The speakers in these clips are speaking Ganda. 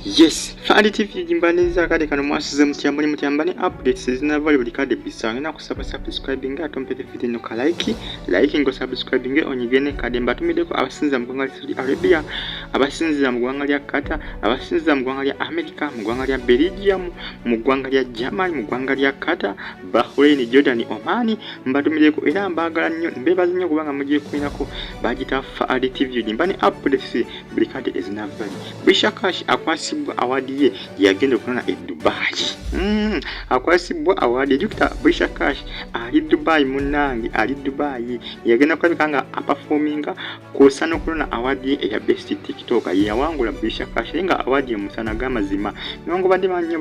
Yes, Fadi TV jimbaniza kade kano mwasize mutiyambani mutiyambani updates zinavali buli kade bisanga na kusaba subscribing atompete video no like ngo subscribing onyigene kade mbatumideko abasinza mugwanga lya Saudi Arabia, abasinza mugwanga lya Qatar, abasinza mugwanga lya America, mugwanga lya Belgium, mugwanga lya Germany, mugwanga lya Qatar, Bahrain, Jordan, Oman mbatumideko era mbagala nnyo mbebaza nnyo kubanga mugiye kuinako bagita Fadi TV jimbani updates buli kade ezinavali. Brisher Kash akwasibwa awadi ye yagenda okulona e Dubai. Akwasibwa awadi jukita Brisher Kash ali Dubai munange ali Dubai yagenda kwabikanga aperforminga kusana okulona awadi ye ya best TikToker yawangula Brisher Kash nga awadi musana gamazima nongo bandi banyo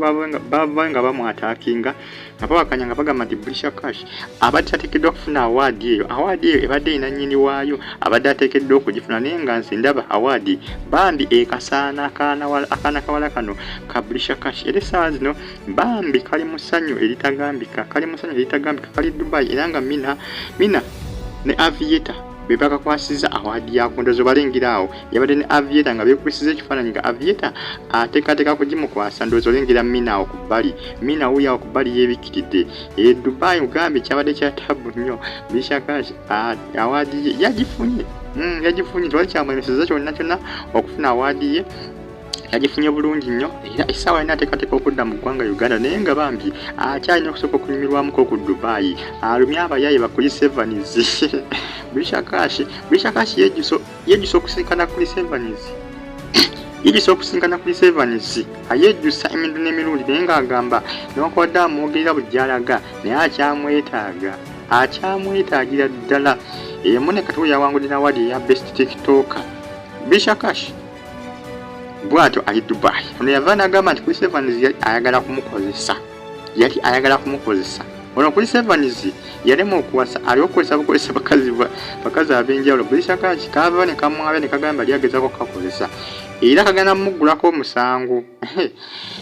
bavanga bamwatakinga abawakanyanga bagamba nti Brisher Kash abadde ateekeddwa okufuna awadi eyo ebadde ina nnyini waayo abadde ateekeddwa okugifuna naye nga nsindaba awadi bambi ekasana akana kawala kano ka Brisher Kash era essaawa zino bambi kali mu ssanyu eritagambika kali Dubai era nga mina ne Aviator bebaka kwasiza awadi yako ndozo balengiraawo yabadde ne Aviator nga beekubisiza ekifaananyi nga Aviator ateekateeka kugimukwasa ndozo lengera mina awo ku bbali mina wuyo awo ku bbali yeebikkiridde Dubai ugambe kyabadde kya tabu nnyo Brisher Kash awadi ye yagifunye twali kyamwenyeseza kyonna okufuna awadi ye yagifunye bulungi nnyo era essaawa yina ateekateeka okudda mu ggwanga Uganda naye nga bambi akyalina okusooka okunyumirwamuko ku Dubai alumya abayaaye bakuli sevenizi Brisher Kash yejjusa okusinkana kuli sevenizi ayejjusa emindu n'emirundi naye ng'agamba newankubadde amwogerera bujjalaga naye akyamwetaagira ddala mune kati we yawangudde n'awadi eya best TikToker Brisher Kash bwato ali Dubai ono yava n'agamba nti kuli sevenizi yali ayagala kumukozesa ono kuli sevenizi yalema okuwasa ali okukozesa bakazi ab'enjawulo Brisher Kash kava ne kamwabe ne kagamba lyagezako kakozesa era kagenda muggulako omusango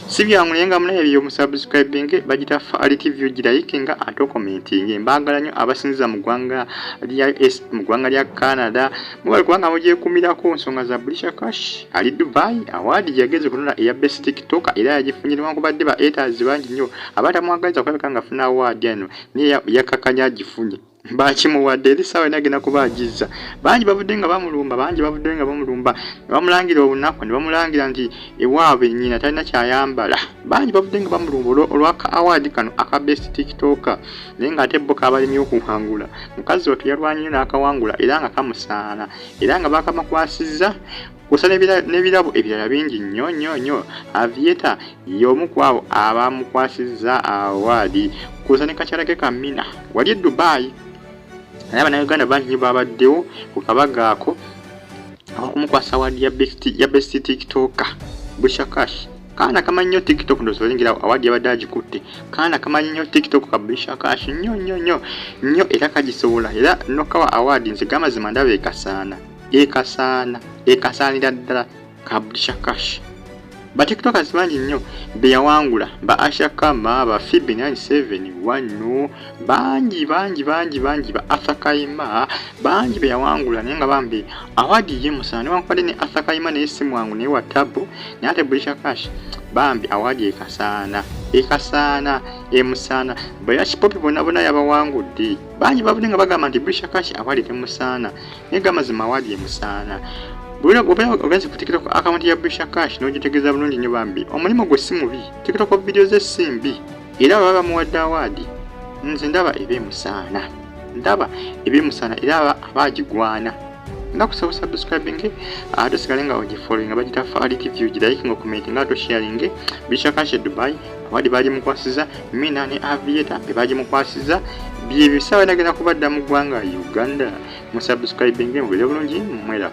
si byangu naye nga munaye ebyo musubscribing bagita Fadi TV girayikinga ate commenting mbagala nnyo abasinziza mu ggwanga lya Canada mubali kubanga mugyekumirako nsonga za Brisher Kash ali Dubai awadi yageze kunona eya best TikToker era yagifunyira wankubadde ba haters bangi nnyo abatamwagaliza kulabika nga afuna awadi eno niye yakakanya agifunye bakimuwadde eri ssaawa enagenda kubaagiza bangi bavudde nga bamulumba bamulangira obunaku ne bamulangira nti ewaabwe nnyina talina kyayambala bangi bavudde nga bamulumba olwaka awadi kano aka best TikToker naye ng'ate bo kabalemye okuwangula mukazi wattu yalwanyyo n'akawangula era nga kamusaana era nga bakamakwasizza kusa n'ebirabo ebirala bingi nnyo Aviator y'omu ku abo abamukwasizza awadi kusa ne kakyalake ka Mina wali Dubai naye Abannayuganda bangi nnyo babaddewo ku kabaga ako akokumukwasa awadi ya best TikToker Brisher Kash kaana kamanyi nnyo TikTok ndozolengerawo awadi yabadde agikutte kaana kamanyi nnyo TikTok ka Brisher Kash nnyo era kagisobola era nokawa awadi nze gamazima ndaba ekasaanira ddala ka Brisher Kash ba TikTokers bangi nnyo beyawangula ba Asha Kama ba Fibi 971 bangi ba Athakaima bangi beyawangula naye nga bambi awadi ye musana wankwadde ne Athakaima naye si mwangu naye wa tabu naye ate Brisher Kash bambi awadi ekasaana emusaana bayakipopi bonna yabawangudde bangi bavudde nga bagamba nti Brisher Kash awadi temusaana naye gamazima awadi emusaana bwino ogenze ku TikTok account ya Brisher Kash n'ogitegeeza bulungi nnyo bambi omulimu gwe si mubi TikTok video ze simbi era baba bamuwadde awadi nze ndaba ebeemusaana era abagigwana ndakusaba subscribing ate sigale nga ogifollowing bagita Fadi TV girayikinga commenting ate sharing Brisher Kash Dubai awadi bagimukwasiza Mina ne Aviator bagimukwasiza byebisaawa nagenda kubadda mu ggwanga Uganda musubscribing mubere bulungi mwera